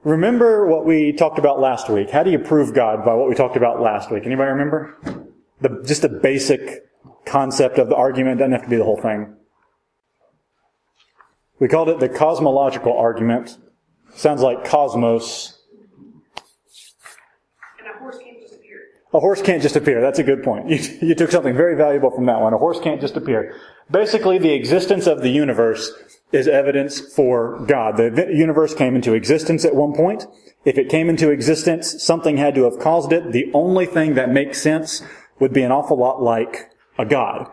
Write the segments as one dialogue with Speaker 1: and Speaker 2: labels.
Speaker 1: Remember what we talked about last week. How do you prove God by what we talked about last week? Anybody remember? Just the basic concept of the argument. Doesn't have to be the whole thing. We called it the cosmological argument. Sounds like cosmos.
Speaker 2: And a horse can't just appear.
Speaker 1: A horse can't just appear. That's a good point. You took something very valuable from that one. A horse can't just appear. Basically, the existence of the universe is evidence for God. The universe came into existence at one point. If it came into existence, something had to have caused it. The only thing that makes sense would be an awful lot like a God.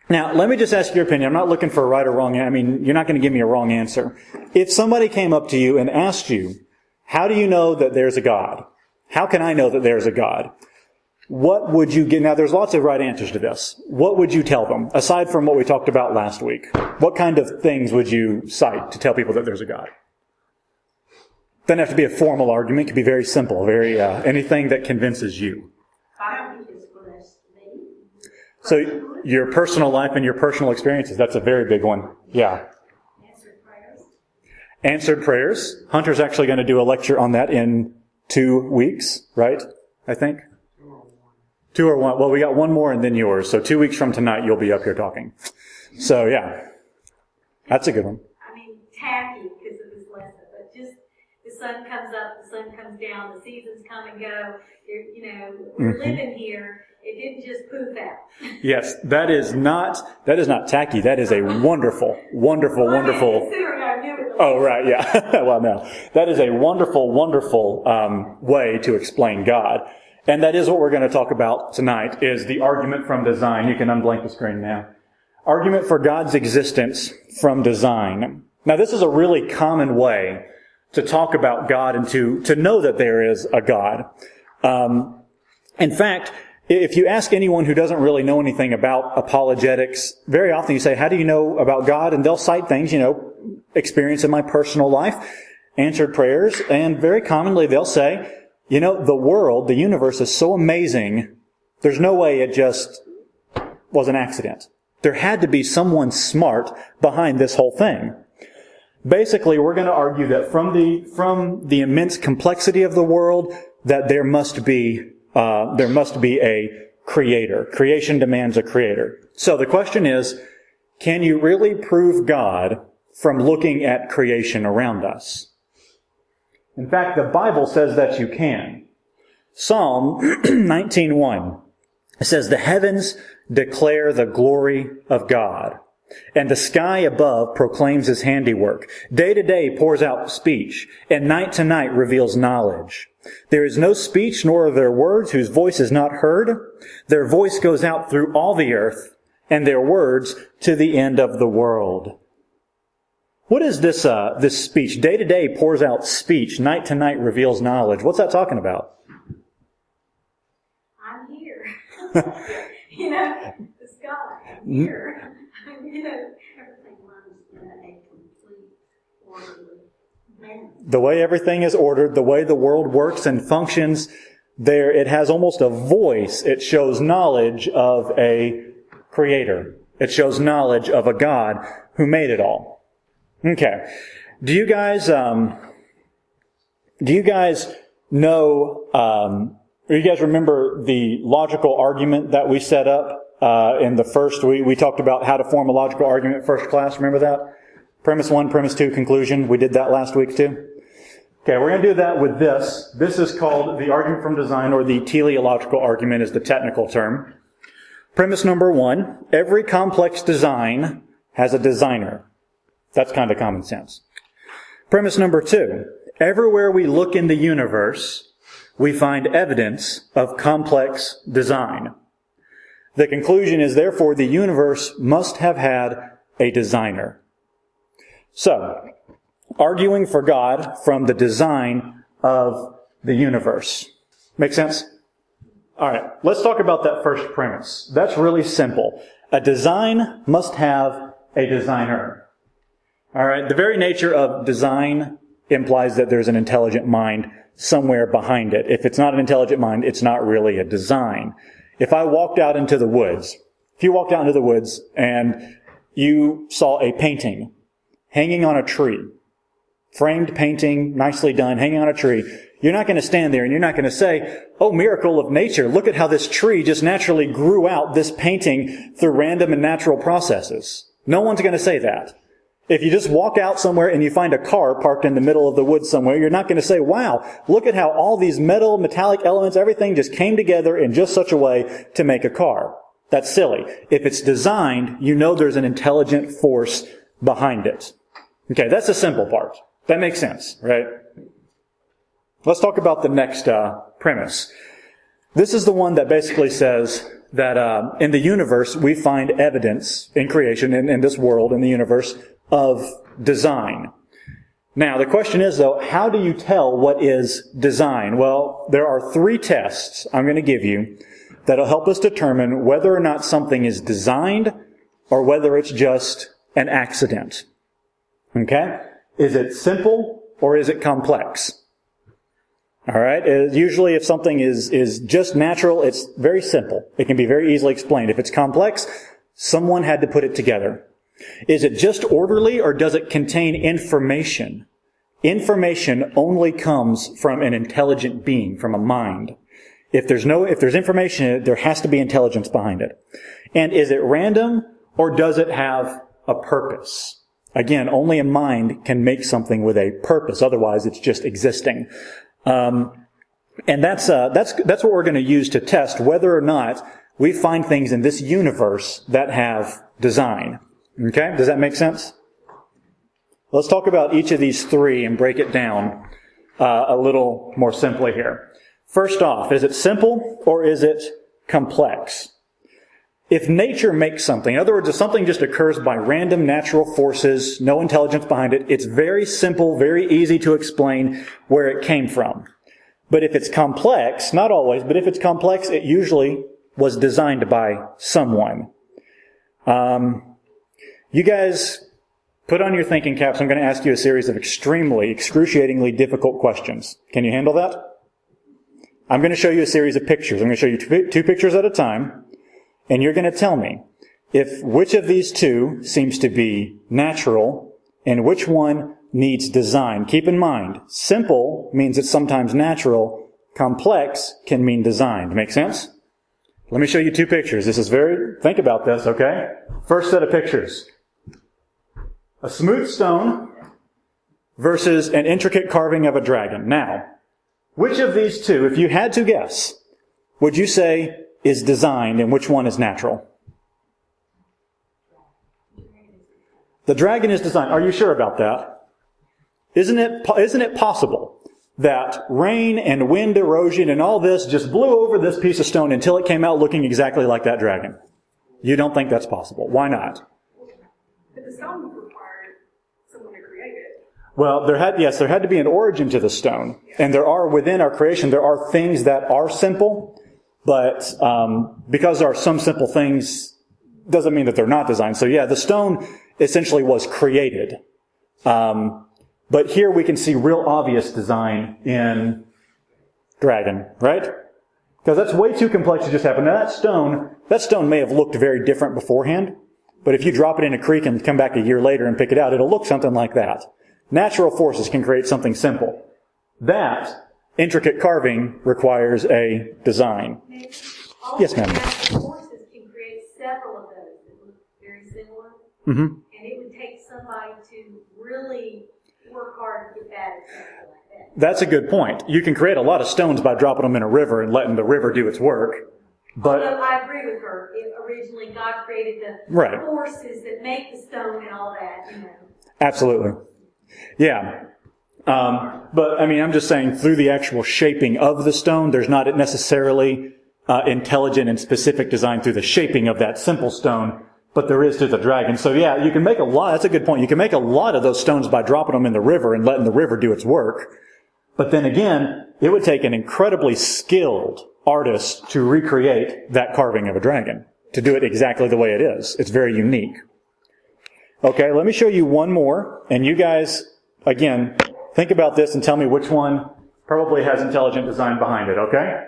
Speaker 1: Now, let me just ask your opinion. I'm not looking for a right or wrong. You're not going to give me a wrong answer. If somebody came up to you and asked you, how do you know that there's a God? How can I know that there's a God? What would you get? Now, there's lots of right answers to this. What would you tell them, aside from what we talked about last week? What kind of things would you cite to tell people that there's a God? Doesn't have to be a formal argument. It could be very simple, very anything that convinces you. So your personal life and your personal experiences, that's a very big one. Yeah.
Speaker 2: Answered prayers.
Speaker 1: Answered prayers. Hunter's actually going to do a lecture on that in 2 weeks, right? I think. 2 or 1. Well, we got one more and then yours. So 2 weeks from tonight, you'll be up here talking. So, yeah. That's a good one.
Speaker 2: Tacky because of this lesson, but just the sun comes up, the sun comes down, the seasons come and go. We're living here. It didn't just poof out.
Speaker 1: Yes, that is not tacky. That is a wonderful. Oh, right, yeah. Well, no. That is a wonderful way to explain God. And that is what we're going to talk about tonight, is the argument from design. You can unblank the screen now. Argument for God's existence from design. Now, this is a really common way to talk about God and to know that there is a God. In fact, if you ask anyone who doesn't really know anything about apologetics, very often you say, how do you know about God? And they'll cite things, experience in my personal life, answered prayers, and very commonly they'll say, the world, the universe is so amazing, there's no way it just was an accident. There had to be someone smart behind this whole thing. Basically, we're going to argue that from the immense complexity of the world, that there must be a creator. Creation demands a creator. So the question is, can you really prove God from looking at creation around us? In fact, the Bible says that you can. Psalm 19:1 says, "The heavens declare the glory of God, and the sky above proclaims His handiwork. Day to day pours out speech, and night to night reveals knowledge. There is no speech, nor are there words whose voice is not heard. Their voice goes out through all the earth, and their words to the end of the world." What is this speech? Day to day pours out speech, night to night reveals knowledge. What's that talking about?
Speaker 2: I'm here. The sky. I'm here. Everything runs in a complete orderly manner. The way everything is ordered, the way the world works and functions, it has almost a voice. It shows knowledge of a creator. It shows knowledge of a God who made it all. Okay. Do you guys know, or you guys remember the logical argument that we set up in the first week? We talked about how to form a logical argument first class. Remember that? Premise 1, premise 2, conclusion. We did that last week too. Okay, we're going to do that with this. This is called the argument from design, or the teleological argument is the technical term. Premise number 1, every complex design has a designer. That's kind of common sense. Premise number 2, everywhere we look in the universe, we find evidence of complex design. The conclusion is, therefore, the universe must have had a designer. So, arguing for God from the design of the universe. Make sense? All right, let's talk about that first premise. That's really simple. A design must have a designer. All right, the very nature of design implies that there's an intelligent mind somewhere behind it. If it's not an intelligent mind, it's not really a design. If you walked out into the woods and you saw a painting hanging on a tree, framed painting, nicely done, hanging on a tree. You're not going to stand there and you're not going to say, oh, miracle of nature, look at how this tree just naturally grew out this painting through random and natural processes. No one's going to say that. If you just walk out somewhere and you find a car parked in the middle of the woods somewhere, you're not going to say, wow, look at how all these metallic elements, everything just came together in just such a way to make a car. That's silly. If it's designed, you know there's an intelligent force behind it. Okay, that's the simple part. That makes sense, right? Let's talk about the next premise. This is the one that basically says that in the universe we find evidence in creation, in this world, in the universe, of design. Now, the question is, though, how do you tell what is design? Well, there are 3 tests I'm going to give you that'll help us determine whether or not something is designed or whether it's just an accident. Okay? Is it simple or is it complex? All right? Usually if something is just natural, it's very simple. It can be very easily explained. If it's complex, someone had to put it together. Is it just orderly or does it contain information? Information only comes from an intelligent being, from a mind. If there's information in it, there has to be intelligence behind it. And is it random or does it have a purpose? Again, only a mind can make something with a purpose. Otherwise, it's just existing. And that's what we're going to use to test whether or not we find things in this universe that have design. Okay? Does that make sense? Let's talk about each of these 3 and break it down a little more simply here. First off, is it simple or is it complex? If nature makes something, in other words, if something just occurs by random natural forces, no intelligence behind it, it's very simple, very easy to explain where it came from. But if it's complex, not always, but if it's complex, it usually was designed by someone. You guys, put on your thinking caps. I'm going to ask you a series of excruciatingly difficult questions. Can you handle that? I'm going to show you a series of pictures. I'm going to show you 2 pictures at a time, and you're going to tell me which of these 2 seems to be natural and which one needs design. Keep in mind, simple means it's sometimes natural. Complex can mean designed. Make sense? Let me show you 2 pictures. Think about this, okay? First set of pictures. A smooth stone versus an intricate carving of a dragon. Now, which of these 2, if you had to guess, would you say is designed and which one is natural? The dragon is designed. Are you sure about that? Isn't it possible that rain and wind erosion and all this just blew over this piece of stone until it came out looking exactly like that dragon? You don't think that's possible. Why not?
Speaker 3: But the stone required someone to create it.
Speaker 2: Well, there had to be an origin to the stone. And within our creation, there are things that are simple, but because there are some simple things, doesn't mean that they're not designed. So yeah, the stone essentially was created. But here we can see real obvious design in dragon, right? Because that's way too complex to just happen. Now that stone may have looked very different beforehand, but if you drop it in a creek and come back a year later and pick it out, it'll look something like that. Natural forces can create something simple. That intricate carving requires a design. Yes, ma'am.
Speaker 3: Natural forces can create several of those that look very similar.
Speaker 2: Mm-hmm.
Speaker 3: And it would take somebody to really work hard to get that exactly like that.
Speaker 2: That's a good point. You can create a lot of stones by dropping them in a river and letting the river do its work. But
Speaker 3: although I agree with her. Originally, God created the
Speaker 2: right.
Speaker 3: forces that make the stone and all that, you know.
Speaker 2: Absolutely. Yeah. But, I mean, I'm just saying through the actual shaping of the stone, there's not necessarily intelligent and specific design through the shaping of that simple stone, but there is through the dragon. So, yeah, you can make a lot. That's a good point. You can make a lot of those stones by dropping them in the river and letting the river do its work. But then again, it would take an incredibly skilled artist to recreate that carving of a dragon, to do it exactly the way it is. It's very unique. Okay, let me show you one more, and you guys, again, think about this and tell me which one probably has intelligent design behind it, okay?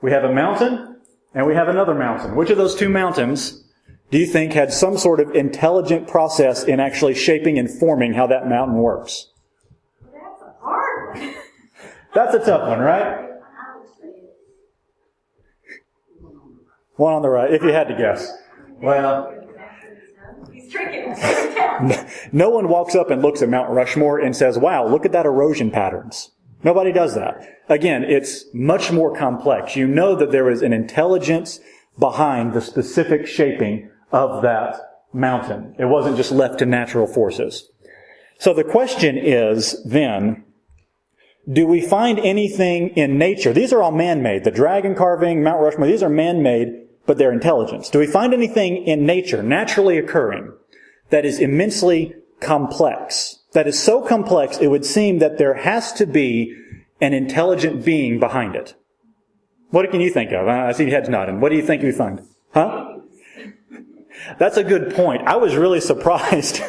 Speaker 2: We have a mountain, and we have another mountain. Which of those two mountains do you think had some sort of intelligent process in actually shaping and forming how that mountain works? That's a tough one, right?
Speaker 3: I would say it's
Speaker 2: One on the right, if you had to guess. Well,
Speaker 3: he's tricking us.
Speaker 2: no one walks up and looks at Mount Rushmore and says, wow, look at that erosion patterns. Nobody does that. Again, it's much more complex. You know that there is an intelligence behind the specific shaping of that mountain. It wasn't just left to natural forces. So the question is then, do we find anything in nature? These are all man-made. The dragon carving, Mount Rushmore, these are man-made, but they're intelligence. Do we find anything in nature, naturally occurring, that is immensely complex? That is so complex, it would seem that there has to be an intelligent being behind it. What can you think of? I see your heads nodding. What do you think we find? Huh? That's a good point. I was really surprised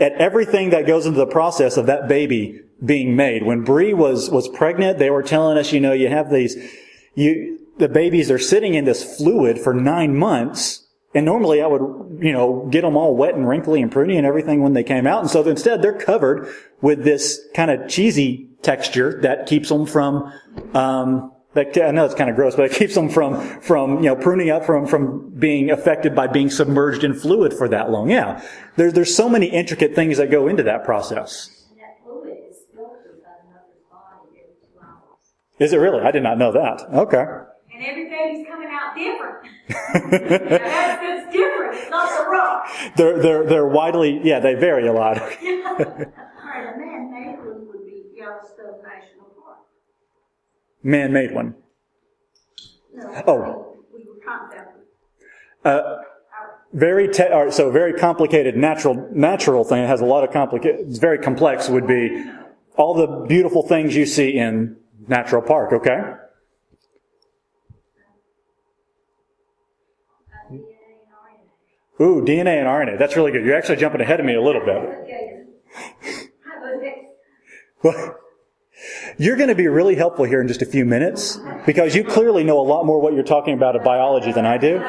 Speaker 2: at everything that goes into the process of that baby being made. When Bree was pregnant, they were telling us, you have the babies are sitting in this fluid for 9 months. And normally I would, get them all wet and wrinkly and pruny and everything when they came out. And so instead they're covered with this kind of cheesy texture that keeps them from, I know it's kind of gross, but it keeps them from pruning up from being affected by being submerged in fluid for that long. Yeah. There's so many intricate things that go into that process.
Speaker 3: And that fluid is filtered by another's body every 2 hours.
Speaker 2: Is it really? I did not know that. Okay.
Speaker 3: And every baby's coming out different. That's different. It's not the rock.
Speaker 2: They're widely, they vary a lot.
Speaker 4: All right, a man-made one would be Yellowstone National Park.
Speaker 2: Man-made one.
Speaker 4: No,
Speaker 2: Oh.
Speaker 4: we were contemplating.
Speaker 2: Very complicated natural thing. It has a lot of it's very complex would be all the beautiful things you see in natural park, okay? Ooh, DNA and RNA. That's really good. You're actually jumping ahead of me a little bit.
Speaker 4: Okay. How about next?
Speaker 2: Well, you're going to be really helpful here in just a few minutes because you clearly know a lot more what you're talking about of biology than I do.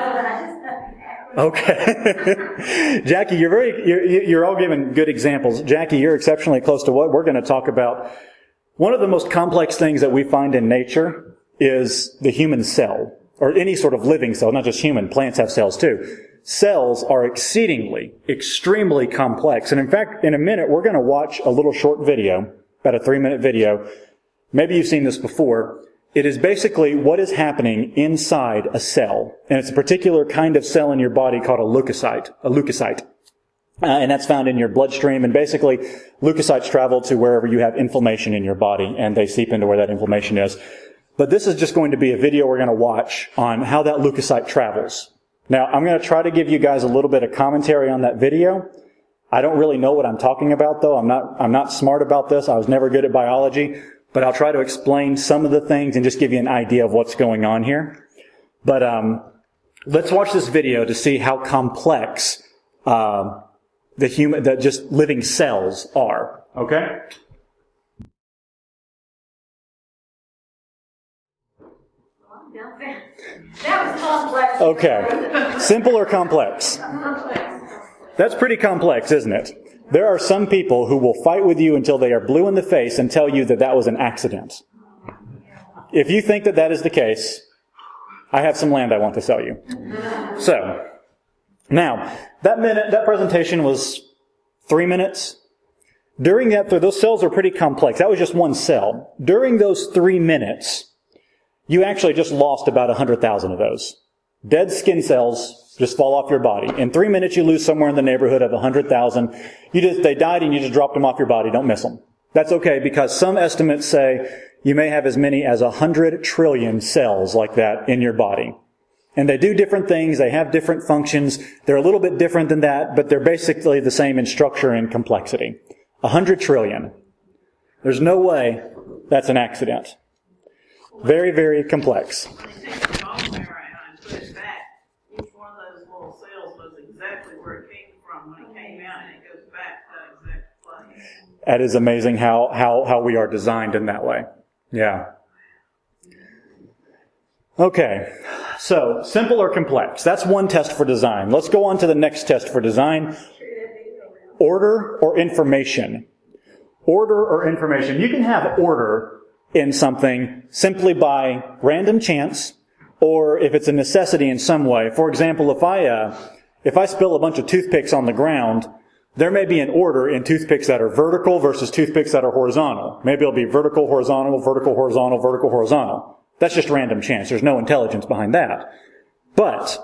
Speaker 2: Okay. Jackie, you're all giving good examples. Jackie, you're exceptionally close to what we're going to talk about. One of the most complex things that we find in nature is the human cell, or any sort of living cell, not just human. Plants have cells too. Cells are extremely complex. And in fact, in a minute, we're going to watch a little short video, about a 3-minute video. Maybe you've seen this before. It is basically what is happening inside a cell. And it's a particular kind of cell in your body called a leukocyte. And that's found in your bloodstream. And basically, leukocytes travel to wherever you have inflammation in your body, and they seep into where that inflammation is. But this is just going to be a video we're going to watch on how that leukocyte travels. Now, I'm going to try to give you guys a little bit of commentary on that video. I don't really know what I'm talking about, though. I'm not smart about this. I was never good at biology. But I'll try to explain some of the things and just give you an idea of what's going on here. But let's watch this video to see how complex that just living cells are. Okay?
Speaker 3: That was complex.
Speaker 2: Okay. Simple or complex? That's pretty complex, isn't it? There are some people who will fight with you until they are blue in the face and tell you that that was an accident. If you think that that is the case, I have some land I want to sell you. So, now, that presentation was 3 minutes. During that, those cells are pretty complex. That was just one cell. During those 3 minutes, you actually just lost about 100,000 of those. Dead skin cells just fall off your body. In 3 minutes, you lose somewhere in the neighborhood of 100,000. They died and you just dropped them off your body. Don't miss them. That's okay, because some estimates say you may have as many as 100 trillion cells like that in your body. And they do different things. They have different functions. They're a little bit different than that, but they're basically the same in structure and complexity. 100 trillion. There's no way that's an accident. Very, very complex.
Speaker 5: When they take the bone marrow out and put it back, each one of those little cells knows exactly where it came from when it came out, and it goes back to that exact place.
Speaker 2: That is amazing how we are designed in that way. Yeah. Okay. So, simple or complex? That's one test for design. Let's go on to the next test for design. Order or information? Order or information? You can have order in something simply by random chance, or if it's a necessity in some way. For example, if I spill a bunch of toothpicks on the ground, there may be an order in toothpicks that are vertical versus toothpicks that are horizontal. Maybe it'll be vertical, horizontal, vertical, horizontal, vertical, horizontal. That's just random chance. There's no intelligence behind that. But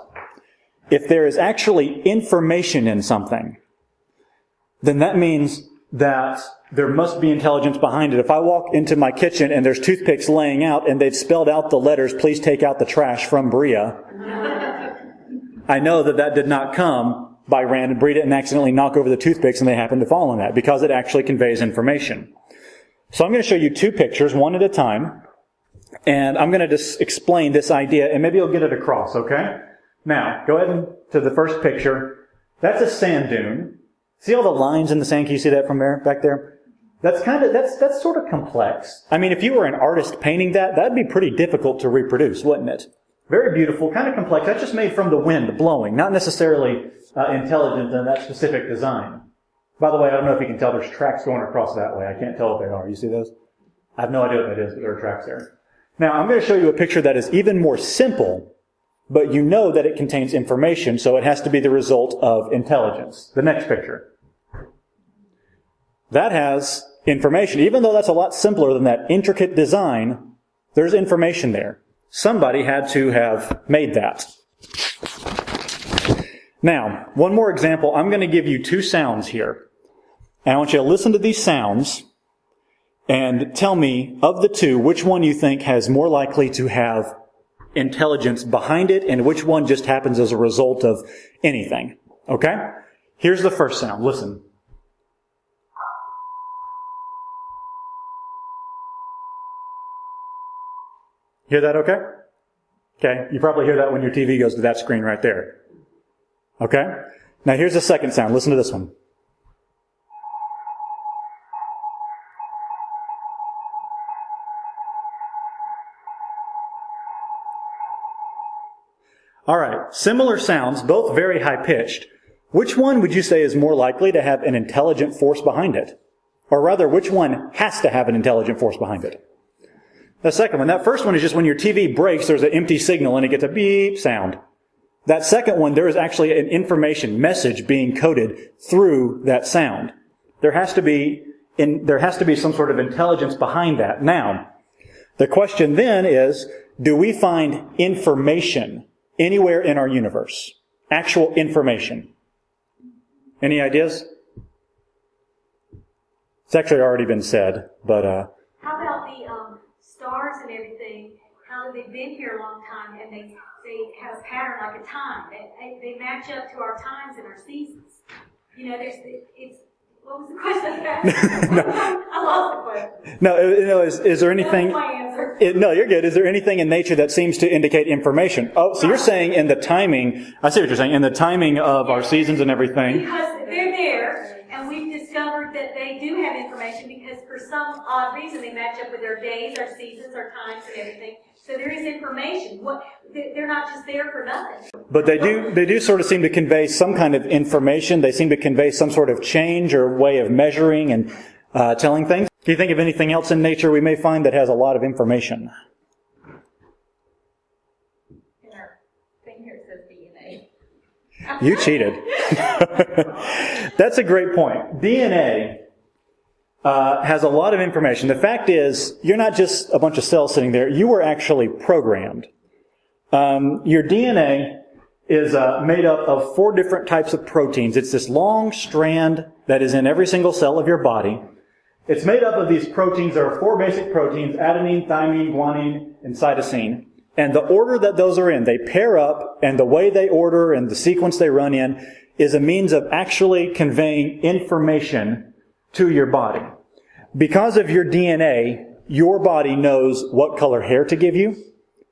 Speaker 2: if there is actually information in something, then that means that there must be intelligence behind it. If I walk into my kitchen and there's toothpicks laying out and they've spelled out the letters, please take out the trash from Bria, I know that that did not come by random. Bria didn't accidentally knock over the toothpicks and they happened to fall on that, because it actually conveys information. So I'm going to show you two pictures, one at a time, and I'm going to just explain this idea, and maybe you'll get it across, okay? Now, go ahead to the first picture. That's a sand dune. See all the lines in the sand? Can you see that from there, back there? That's sort of complex. I mean, if you were an artist painting that, that'd be pretty difficult to reproduce, wouldn't it? Very beautiful, kind of complex. That's just made from the wind blowing, not necessarily intelligent in that specific design. By the way, I don't know if you can tell, there's tracks going across that way. I can't tell what they are. You see those? I have no idea what that is, but there are tracks there. Now, I'm going to show you a picture that is even more simple, but you know that it contains information, so it has to be the result of intelligence. The next picture. That has information. Even though that's a lot simpler than that intricate design, there's information there. Somebody had to have made that. Now, one more example. I'm going to give you two sounds here. And I want you to listen to these sounds and tell me, of the two, which one you think has more likely to have intelligence behind it and which one just happens as a result of anything. Okay? Here's the first sound. Listen. Hear that okay? Okay. You probably hear that when your TV goes to that screen right there. Okay? Now here's the second sound. Listen to this one. Alright, similar sounds, both very high-pitched. Which one would you say is more likely to have an intelligent force behind it? Or rather, which one has to have an intelligent force behind it? The second one. That first one is just when your TV breaks, there's an empty signal and it gets a beep sound. That second one, there is actually an information message being coded through that sound. There has to be some sort of intelligence behind that. Now, the question then is, do we find information anywhere in our universe? Actual information. Any ideas? It's actually already been said, but
Speaker 3: How about the stars and everything? How they've been here a long time and they have a pattern like a time. They match up to our times and our seasons. You know, what was the question?
Speaker 2: No.
Speaker 3: I lost the question.
Speaker 2: No, is there anything?
Speaker 3: That's my answer.
Speaker 2: No, you're good. Is there anything in nature that seems to indicate information? Oh, so you're saying in the timing, I see what you're saying, in the timing of our seasons and everything.
Speaker 3: Because they're there, and we've discovered that they do have information because for some odd reason they match up with our days, our seasons, our times, and everything. So there is information. They're not just there for nothing.
Speaker 2: But they do sort of seem to convey some kind of information. They seem to convey some sort of change or way of measuring and telling things. Can you think of anything else in nature we may find that has a lot of information?
Speaker 4: In our thing here it says DNA.
Speaker 2: You cheated. That's a great point. DNA has a lot of information. The fact is, you're not just a bunch of cells sitting there. You were actually programmed. Your DNA is made up of 4 different types of proteins. It's this long strand that is in every single cell of your body. It's made up of these proteins. There are 4 basic proteins: adenine, thymine, guanine, and cytosine. And the order that those are in, they pair up, and the way they order and the sequence they run in is a means of actually conveying information to your body. Because of your DNA, your body knows what color hair to give you.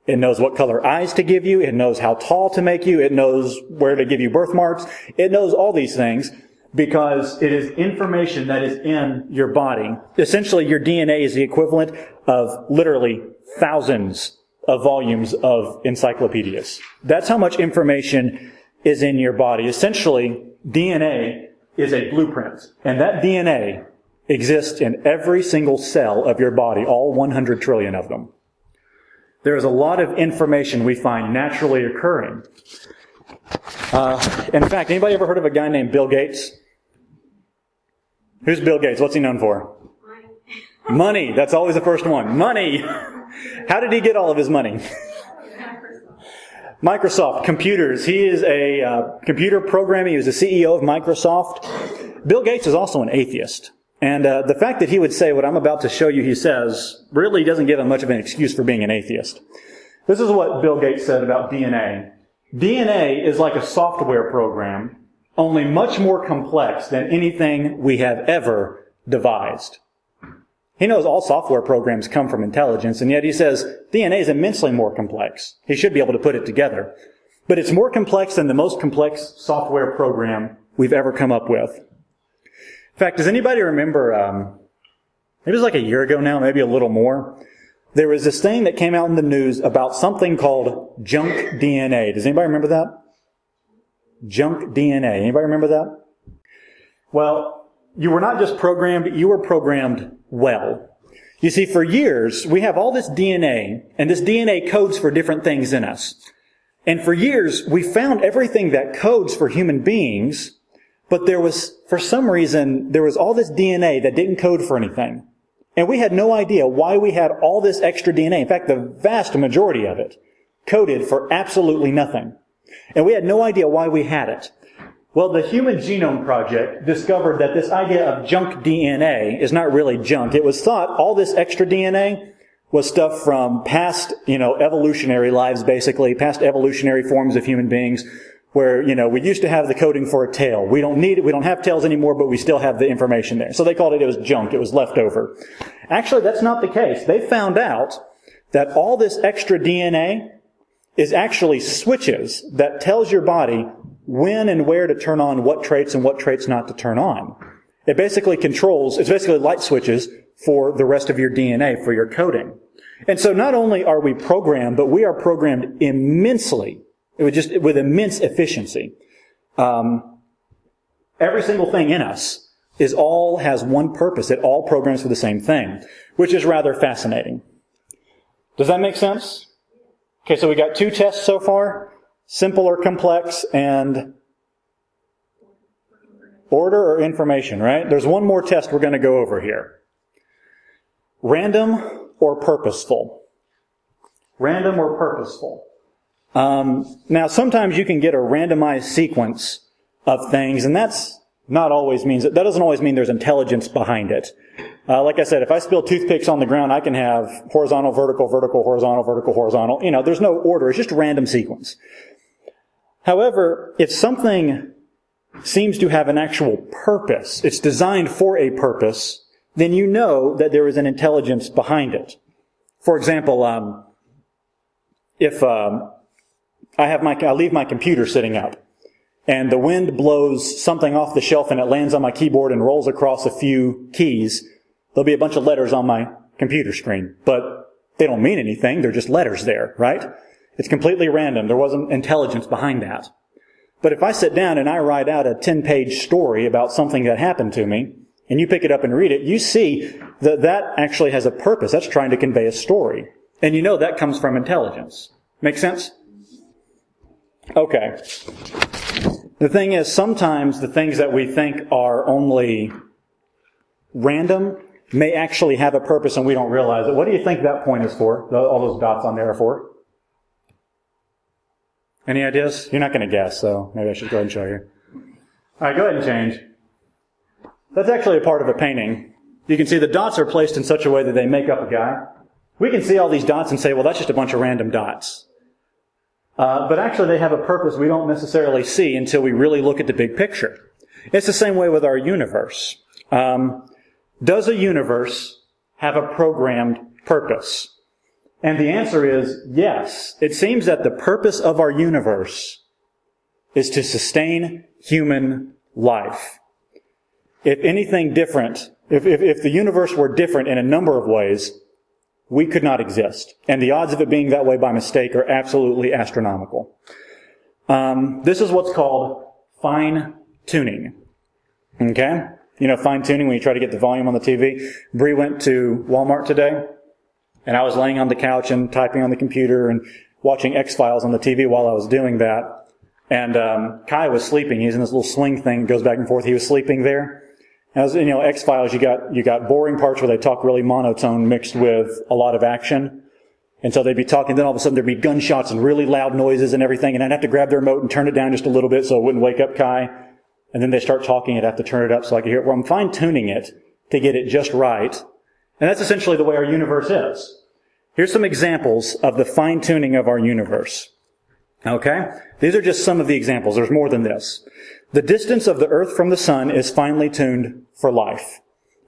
Speaker 2: It knows what color eyes to give you. It knows how tall to make you. It knows where to give you birthmarks. It knows all these things because it is information that is in your body. Essentially, your DNA is the equivalent of literally thousands of volumes of encyclopedias. That's how much information is in your body. Essentially, DNA is a blueprint. And that DNA exist in every single cell of your body, all 100 trillion of them. There is a lot of information we find naturally occurring. In fact, anybody ever heard of a guy named Bill Gates? Who's Bill Gates? What's he known for? Money. That's always the first one. Money. How did he get all of his money? Microsoft, computers. He is a computer programmer. He was the CEO of Microsoft. Bill Gates is also an atheist. And the fact that he would say what I'm about to show you he says really doesn't give him much of an excuse for being an atheist. This is what Bill Gates said about DNA. DNA is like a software program, only much more complex than anything we have ever devised. He knows all software programs come from intelligence, and yet he says DNA is immensely more complex. He should be able to put it together. But it's more complex than the most complex software program we've ever come up with. In fact, does anybody remember, it was like a year ago now, maybe a little more, there was this thing that came out in the news about something called junk DNA. Does anybody remember that? Junk DNA. Anybody remember that? Well, you were not just programmed, you were programmed well. You see, for years, we have all this DNA, and this DNA codes for different things in us. And for years, we found everything that codes for human beings, but there was, for some reason, there was all this DNA that didn't code for anything. And we had no idea why we had all this extra DNA. In fact, the vast majority of it coded for absolutely nothing. And we had no idea why we had it. Well, the Human Genome Project discovered that this idea of junk DNA is not really junk. It was thought all this extra DNA was stuff from past, evolutionary lives, basically, past evolutionary forms of human beings, where, we used to have the coding for a tail. We don't need it. We don't have tails anymore, but we still have the information there. So they called it was junk. It was leftover. Actually, that's not the case. They found out that all this extra DNA is actually switches that tells your body when and where to turn on what traits and what traits not to turn on. It basically it's basically light switches for the rest of your DNA, for your coding. And so not only are we programmed, but we are programmed immensely, with immense efficiency. Every single thing in us has one purpose. It all programs for the same thing, which is rather fascinating. Does that make sense? Okay, so we got 2 tests so far. Simple or complex, and order or information, right? There's one more test we're going to go over here. Random or purposeful? Random or purposeful? Now, sometimes you can get a randomized sequence of things, and that doesn't always mean there's intelligence behind it. Like I said, if I spill toothpicks on the ground, I can have horizontal, vertical, vertical, horizontal, vertical, horizontal. There's no order. It's just a random sequence. However, if something seems to have an actual purpose, it's designed for a purpose, then you know that there is an intelligence behind it. For example, if I leave my computer sitting up, and the wind blows something off the shelf and it lands on my keyboard and rolls across a few keys, there'll be a bunch of letters on my computer screen. But they don't mean anything, they're just letters there, right? It's completely random. There wasn't intelligence behind that. But if I sit down and I write out a 10-page story about something that happened to me, and you pick it up and read it, you see that actually has a purpose. That's trying to convey a story. And that comes from intelligence. Make sense? Okay. The thing is, sometimes the things that we think are only random may actually have a purpose and we don't realize it. What do you think that point is for? All those dots on there are for? Any ideas? You're not going to guess, so maybe I should go ahead and show you. All right, go ahead and change. That's actually a part of a painting. You can see the dots are placed in such a way that they make up a guy. We can see all these dots and say, well, that's just a bunch of random dots. But actually they have a purpose we don't necessarily see until we really look at the big picture. It's the same way with our universe. Does a universe have a programmed purpose? And the answer is yes. It seems that the purpose of our universe is to sustain human life. If anything different, if the universe were different in a number of ways, we could not exist. And the odds of it being that way by mistake are absolutely astronomical. This is what's called fine-tuning. Okay? fine-tuning when you try to get the volume on the TV. Bree went to Walmart today, and I was laying on the couch and typing on the computer and watching X-Files on the TV while I was doing that. And Kai was sleeping. He's in this little swing thing, goes back and forth. He was sleeping there. As X-Files, you got boring parts where they talk really monotone mixed with a lot of action. And so they'd be talking, then all of a sudden there'd be gunshots and really loud noises and everything, and I'd have to grab the remote and turn it down just a little bit so it wouldn't wake up Kai. And then they start talking, I'd have to turn it up so I could hear it. Well, I'm fine-tuning it to get it just right. And that's essentially the way our universe is. Here's some examples of the fine-tuning of our universe. Okay? These are just some of the examples. There's more than this. The distance of the earth from the sun is finely tuned for life.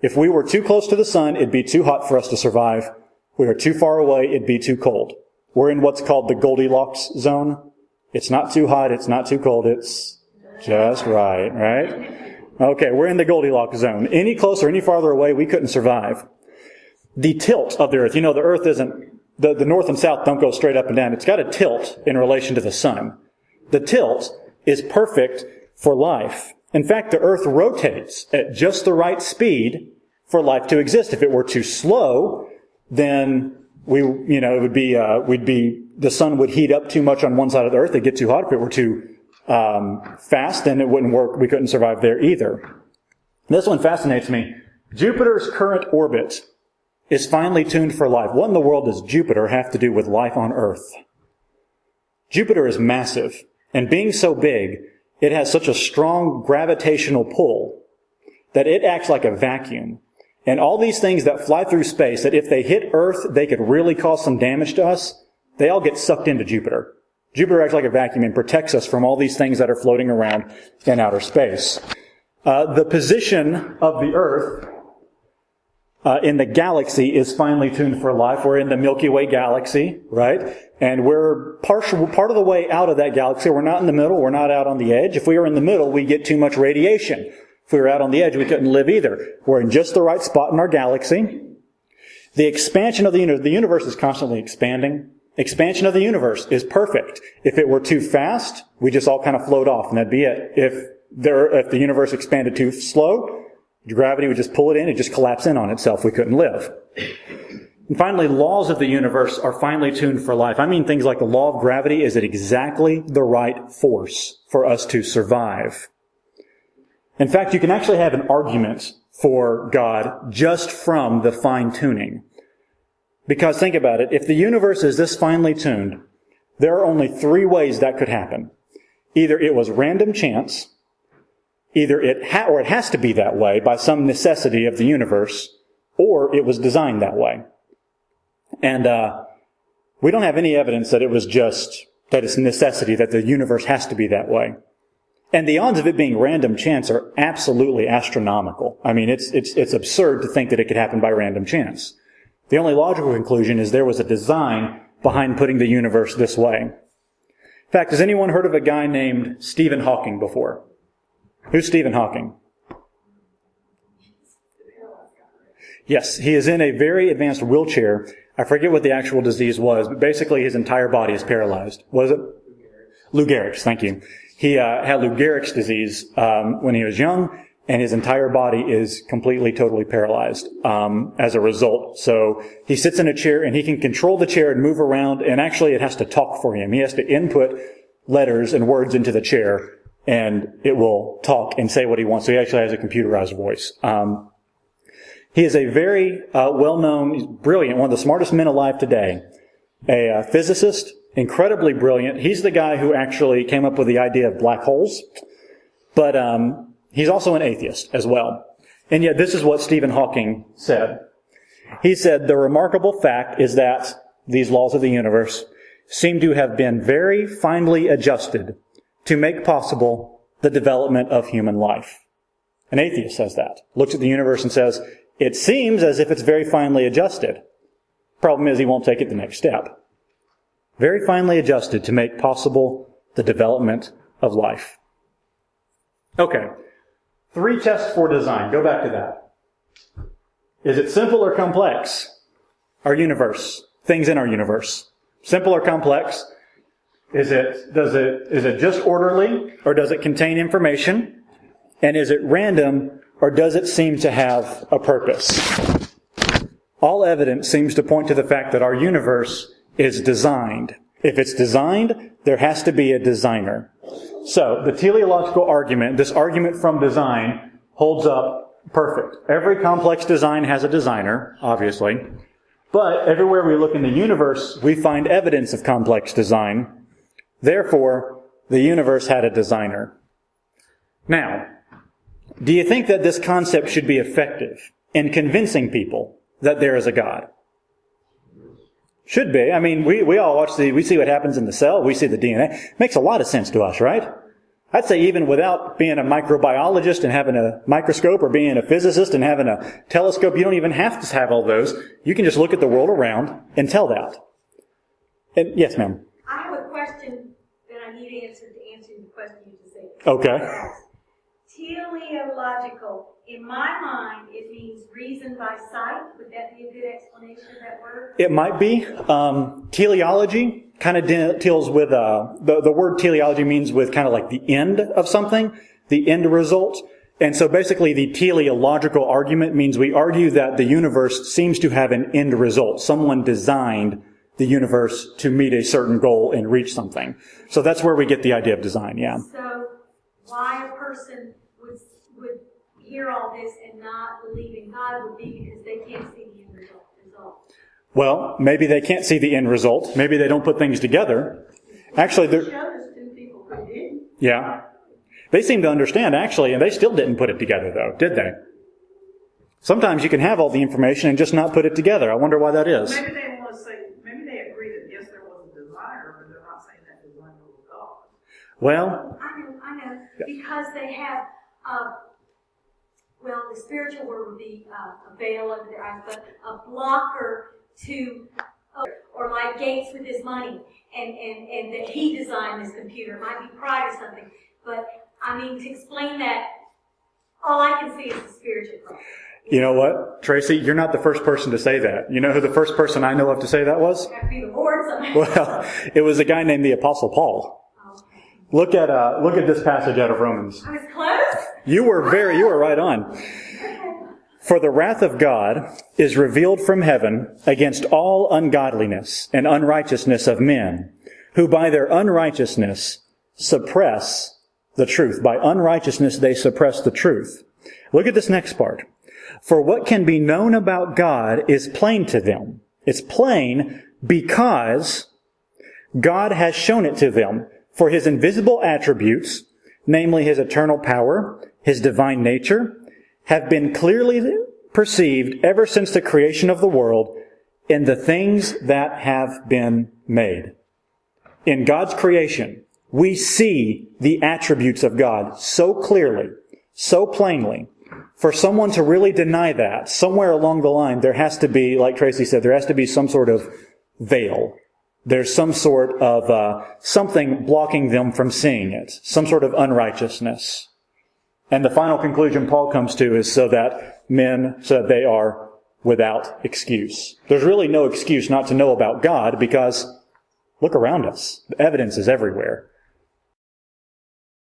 Speaker 2: If we were too close to the sun, it'd be too hot for us to survive. If we are too far away, it'd be too cold. We're in what's called the Goldilocks zone. It's not too hot, it's not too cold, it's just right? Okay, we're in the Goldilocks zone. Any closer, any farther away, we couldn't survive. The tilt of the earth, the earth isn't, the north and south don't go straight up and down. It's got a tilt in relation to the sun. The tilt is perfect for life. In fact, the earth rotates at just the right speed for life to exist. If it were too slow, then the sun would heat up too much on one side of the earth. It'd get too hot. If it were too fast, then it wouldn't work. We couldn't survive there either. This one fascinates me. Jupiter's current orbit is finely tuned for life. What in the world does Jupiter have to do with life on Earth? Jupiter is massive, and being so big, it has such a strong gravitational pull that it acts like a vacuum. And all these things that fly through space, that if they hit Earth, they could really cause some damage to us, they all get sucked into Jupiter. Jupiter acts like a vacuum and protects us from all these things that are floating around in outer space. The position of the Earth in the galaxy is finely tuned for life. We're in the Milky Way galaxy, right? And we're part of the way out of that galaxy. We're not in the middle. We're not out on the edge. If we were in the middle, we get too much radiation. If we were out on the edge, we couldn't live either. We're in just the right spot in our galaxy. The expansion of the universe is constantly expanding. Expansion of the universe is perfect. If it were too fast, we just all kind of float off, and that'd be it. If the universe expanded too slow, gravity would just pull it in, it'd just collapse in on itself. We couldn't live. And finally, laws of the universe are finely tuned for life. I mean things like the law of gravity is at exactly the right force for us to survive. In fact, you can actually have an argument for God just from the fine-tuning. Because think about it, if the universe is this finely tuned, there are only three ways that could happen. Either it was random chance, either it has to be that way by some necessity of the universe, or it was designed that way. And we don't have any evidence that it's necessity, that the universe has to be that way. And the odds of it being random chance are absolutely astronomical. I mean, it's absurd to think that it could happen by random chance. The only logical conclusion is there was a design behind putting the universe this way. In fact, has anyone heard of a guy named Stephen Hawking before? Who's Stephen Hawking? Yes, he is in a very advanced wheelchair. I forget what the actual disease was, but basically his entire body is paralyzed. Was it? Lou Gehrig's, thank you. He had Lou Gehrig's disease when he was young, and his entire body is completely, totally paralyzed as a result. So he sits in a chair, and he can control the chair and move around, and actually it has to talk for him. He has to input letters and words into the chair, and it will talk and say what he wants. So he actually has a computerized voice. He is a very well-known, he's brilliant, one of the smartest men alive today, a physicist, incredibly brilliant. He's the guy who actually came up with the idea of black holes, but he's also an atheist as well. And yet this is what Stephen Hawking said. He said, "The remarkable fact is that these laws of the universe seem to have been very finely adjusted to make possible the development of human life." An atheist says that. Looks at the universe and says, it seems as if it's very finely adjusted. Problem is, he won't take it the next step. Very finely adjusted to make possible the development of life. Okay. 3 tests for design. Go back to that. Is it simple or complex? Our universe. Things in our universe. Simple or complex? Is it just orderly, or does it contain information? And is it random, or does it seem to have a purpose? All evidence seems to point to the fact that our universe is designed. If it's designed, there has to be a designer. So, the teleological argument, this argument from design, holds up perfect. Every complex design has a designer, obviously. But everywhere we look in the universe, we find evidence of complex design. Therefore, the universe had a designer. Now, do you think that this concept should be effective in convincing people that there is a God? Should be. I mean, we all we see what happens in the cell, we see the DNA. Makes a lot of sense to us, right? I'd say even without being a microbiologist and having a microscope, or being a physicist and having a telescope, you don't even have to have all those. You can just look at the world around and tell that. And yes, ma'am.
Speaker 3: I have a question that I need answered to answer the question you just said.
Speaker 2: Okay.
Speaker 3: Teleological. In my mind, it means reason by sight. Would that be a good explanation of that word?
Speaker 2: It might be. Teleology kind of deals with, the word teleology means with kind of like the end of something, the end result. And so basically the teleological argument means we argue that the universe seems to have an end result. Someone designed the universe to meet a certain goal and reach something. So that's where we get the idea of design, yeah.
Speaker 3: So why a person would hear all this and not believe in God would be because they can't see the end result.
Speaker 2: Well, maybe they can't see the end result. Maybe they don't put things together. Actually,
Speaker 4: It showed us two people who didn't.
Speaker 2: yeah. They seem to understand, actually, and they still didn't put it together, though, did they? Sometimes you can have all the information and just not put it together. I wonder why that is.
Speaker 5: Maybe they want to say, maybe they agree that yes, there was a designer, but they're not saying that designer was God.
Speaker 2: Well,
Speaker 3: I know, because they have, the spiritual word would be a veil over their eyes, but a blocker to, or like Gates with his money, and that he designed this computer. It might be pride or something, but I mean, to explain that, all I can see is the spiritual part.
Speaker 2: you know what, Tracy? You're not the first person to say that. You know who the first person I know of to say that was?
Speaker 3: It have to be the Lord somehow.
Speaker 2: Well, it was a guy named the Apostle Paul. Look at this passage out of Romans.
Speaker 3: I was close.
Speaker 2: You were right on. For the wrath of God is revealed from heaven against all ungodliness and unrighteousness of men, who by their unrighteousness suppress the truth. By unrighteousness they suppress the truth. Look at this next part. For what can be known about God is plain to them. It's plain because God has shown it to them. For his invisible attributes, namely his eternal power, his divine nature, have been clearly perceived ever since the creation of the world in the things that have been made. In God's creation, we see the attributes of God so clearly, so plainly. For someone to really deny that, somewhere along the line, there has to be, like Tracy said, there has to be some sort of veil. There's some sort of something blocking them from seeing it, some sort of unrighteousness. And the final conclusion Paul comes to is so that they are without excuse. There's really no excuse not to know about God because look around us. The evidence is everywhere.